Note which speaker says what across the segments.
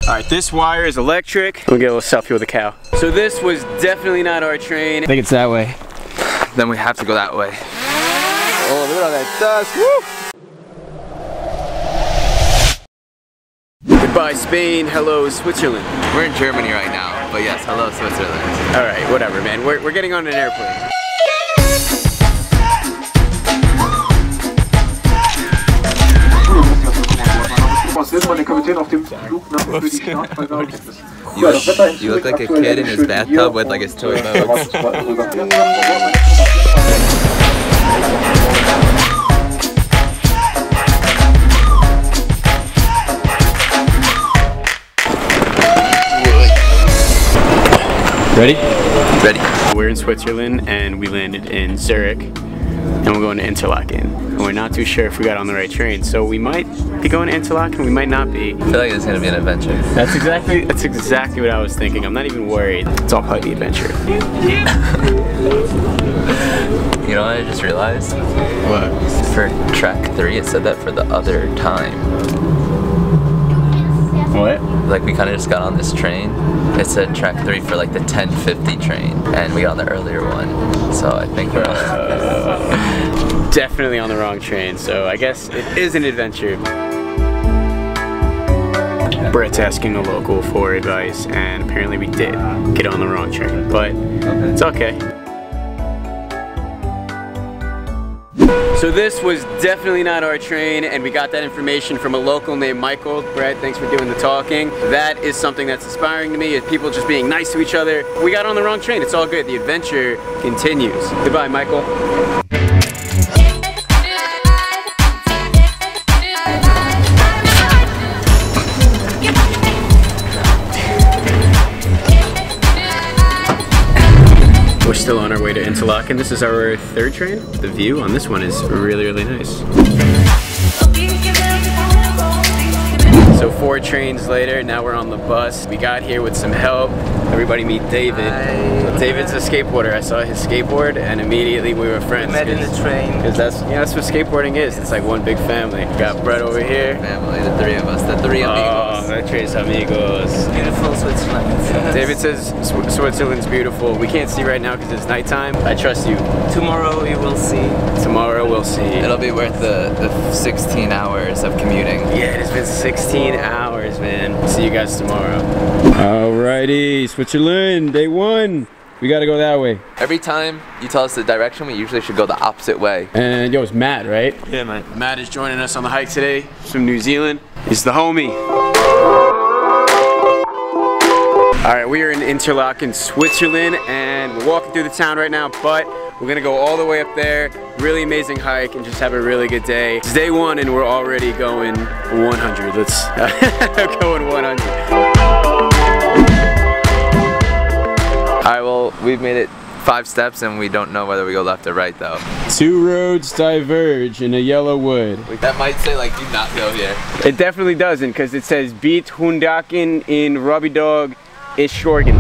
Speaker 1: Alright, this wire is electric. We'll get a little selfie with a cow. So this was definitely not our train. I think it's that way.
Speaker 2: Then we have to go that way.
Speaker 1: Oh, look at all that dust. Woo! Goodbye Spain, hello Switzerland.
Speaker 2: We're in Germany right now, but yes, hello Switzerland.
Speaker 1: Alright, whatever man, we're getting on an airplane.
Speaker 2: You look like a kid in his bathtub with like his toy boats.
Speaker 1: Ready?
Speaker 2: Ready.
Speaker 1: We're in Switzerland and we landed in Zurich and we're going to Interlaken. And we're not too sure if we got on the right train, so we might be going to Interlaken, we might not be.
Speaker 2: I feel like it's gonna be an adventure.
Speaker 1: That's exactly what I was thinking. I'm not even worried. It's all part of the adventure.
Speaker 2: You know what I just realized?
Speaker 1: What?
Speaker 2: For track 3 it said that for the other time.
Speaker 1: What?
Speaker 2: Like we kind of just got on this train. It said track 3 for like the 10:50 train, and we got on the earlier one. So I think we're
Speaker 1: definitely on the wrong train. So I guess it is an adventure. Brett's asking a local for advice, and apparently we did get on the wrong train, but it's okay. So this was definitely not our train, and we got that information from a local named Michael. Brett, thanks for doing the talking. That is something that's inspiring to me, is people just being nice to each other. We got on the wrong train, it's all good. The adventure continues. Goodbye, Michael. We're still on our way to Interlaken. This is our 3rd train. The view on this one is really, really nice. So 4 trains later, now we're on the bus. We got here with some help. Everybody meet David.
Speaker 2: Hi.
Speaker 1: David's a skateboarder. I saw his skateboard and immediately we were friends.
Speaker 2: Met in the train.
Speaker 1: Because that's what skateboarding is. It's like one big family. We got Brett over here.
Speaker 2: Family, the 3 of us, the 3 amigos.
Speaker 1: Oh, tres amigos.
Speaker 2: Beautiful Switzerland.
Speaker 1: David says Switzerland's beautiful. We can't see right now because it's nighttime. I trust you.
Speaker 3: Tomorrow you will see.
Speaker 1: Tomorrow we'll see.
Speaker 2: It'll be worth the 16 hours of commuting.
Speaker 1: Yeah, it has been 16 hours, man. See you guys tomorrow. Alrighty, Switzerland, day 1. We gotta go that way.
Speaker 2: Every time you tell us the direction, we usually should go the opposite way.
Speaker 1: And yo, it's Matt, right?
Speaker 3: Yeah, man.
Speaker 1: Matt is joining us on the hike today from New Zealand. He's the homie. Alright, we are in Interlaken, Switzerland, and we're walking through the town right now, but we're gonna go all the way up there. Really amazing hike and just have a really good day. It's day 1 and we're already going 100. Let's going 100.
Speaker 2: Alright, well, we've made it 5 steps and we don't know whether we go left or right though.
Speaker 1: 2 roads diverge in a yellow wood.
Speaker 2: That might say like, do not go here.
Speaker 1: It definitely doesn't, because it says Beat Hundaken in Robidog is Shorgen.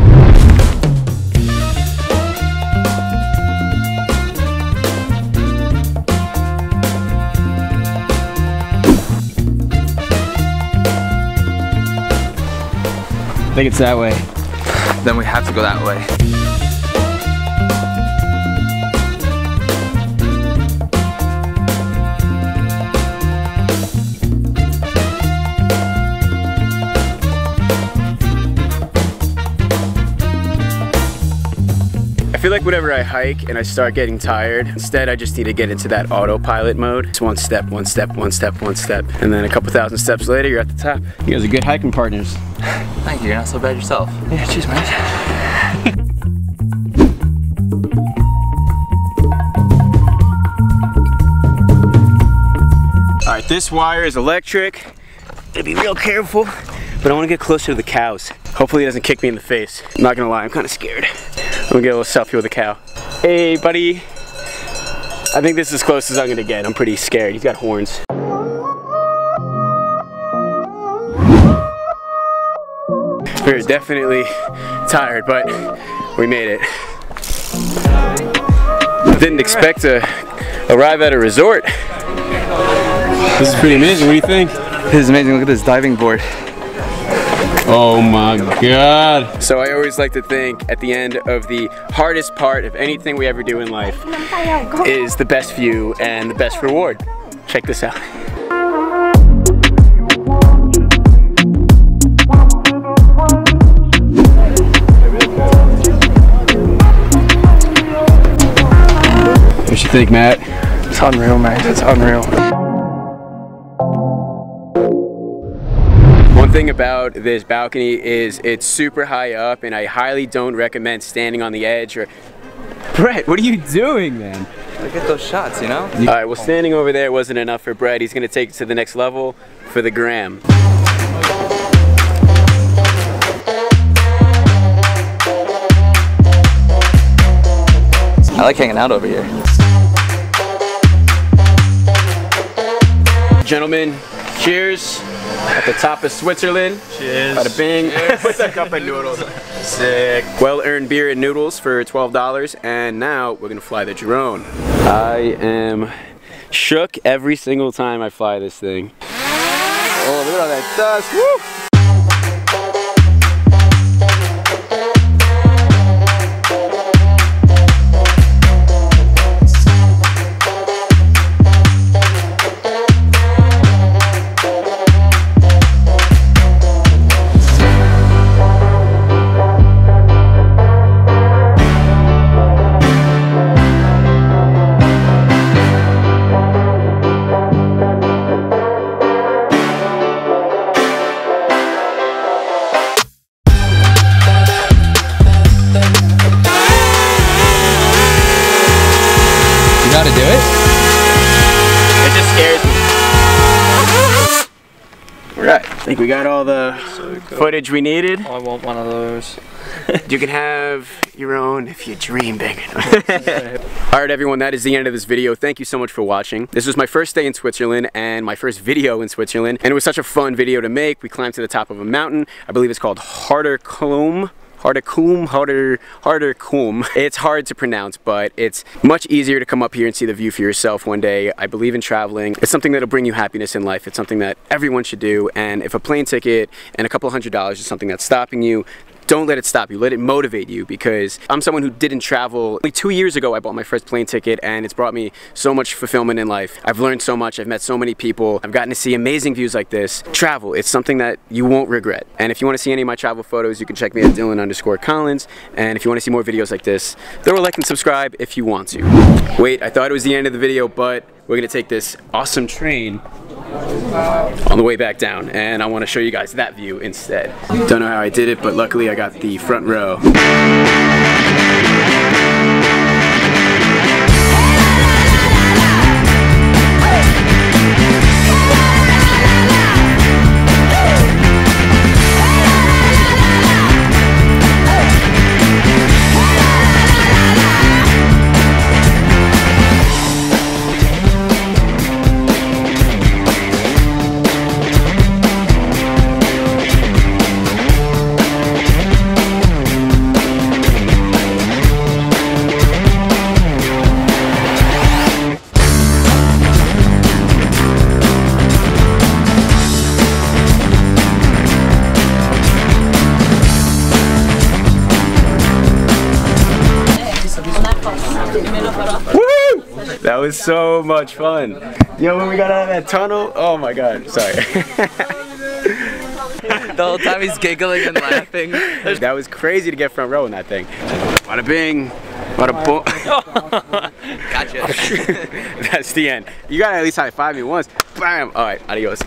Speaker 1: I think it's that way.
Speaker 2: Then we have to go that way.
Speaker 1: I feel like whenever I hike and I start getting tired, instead I just need to get into that autopilot mode. It's one step, one step, one step, one step, and then a couple thousand steps later, you're at the top. You guys are good hiking partners.
Speaker 2: Thank you, you're not so bad yourself.
Speaker 1: Yeah, cheers, man. Alright, this wire is electric. Gotta be real careful, but I want to get closer to the cows. Hopefully it doesn't kick me in the face. I'm not gonna lie, I'm kind of scared. I'm gonna get a little selfie with a cow. Hey, buddy. I think this is as close as I'm gonna get. I'm pretty scared. He's got horns. We're definitely tired, but we made it. Didn't expect to arrive at a resort. This is pretty amazing. What do you think?
Speaker 2: This is amazing. Look at this diving board.
Speaker 1: Oh my God. So I always like to think at the end of the hardest part of anything we ever do in life is the best view and the best reward. Check this out. What you think, Matt?
Speaker 3: It's unreal, man. It's unreal.
Speaker 1: One thing about this balcony is it's super high up, and I highly don't recommend standing on the edge or... Brett, what are you doing, man?
Speaker 2: Look at those shots, you know?
Speaker 1: Alright, well, standing over there wasn't enough for Brett. He's gonna take it to the next level for the gram.
Speaker 2: I like hanging out over here.
Speaker 1: Gentlemen, cheers at the top of Switzerland.
Speaker 3: Cheers.
Speaker 1: Bada bing. With a cup of noodles. Sick. Well-earned beer and noodles for $12, and now we're gonna fly the drone. I am shook every single time I fly this thing. Oh, look at all that dust. Woo!
Speaker 2: To do it?
Speaker 1: It just scares me. Alright, I think we got all the footage we needed.
Speaker 3: I want one of those.
Speaker 1: You can have your own if you dream big. Alright everyone, that is the end of this video. Thank you so much for watching. This was my first day in Switzerland and my first video in Switzerland, and it was such a fun video to make. We climbed to the top of a mountain. I believe it's called Harder Kulm. Harder Kulm. It's hard to pronounce, but it's much easier to come up here and see the view for yourself one day. I believe in traveling. It's something that'll bring you happiness in life. It's something that everyone should do, and if a plane ticket and a couple $100s is something that's stopping you, don't let it stop you. Let it motivate you, because I'm someone who didn't travel. Like 2 years ago, I bought my first plane ticket, and it's brought me so much fulfillment in life. I've learned so much. I've met so many people. I've gotten to see amazing views like this. Travel, it's something that you won't regret. And if you want to see any of my travel photos, you can check me at Dylan_Collins. And if you want to see more videos like this, throw a like and subscribe if you want to. Wait, I thought it was the end of the video, but we're gonna take this awesome train on the way back down, and I want to show you guys that view instead. Don't know how I did it, but luckily I got the front row. Woo! That was so much fun. Yo, when we got out of that tunnel, oh my god, sorry.
Speaker 2: The whole time he's giggling and laughing.
Speaker 1: That was crazy to get front row in that thing. Bada bing, bada boom.
Speaker 2: Gotcha.
Speaker 1: That's the end. You gotta at least high five me once. Bam! Alright, adios.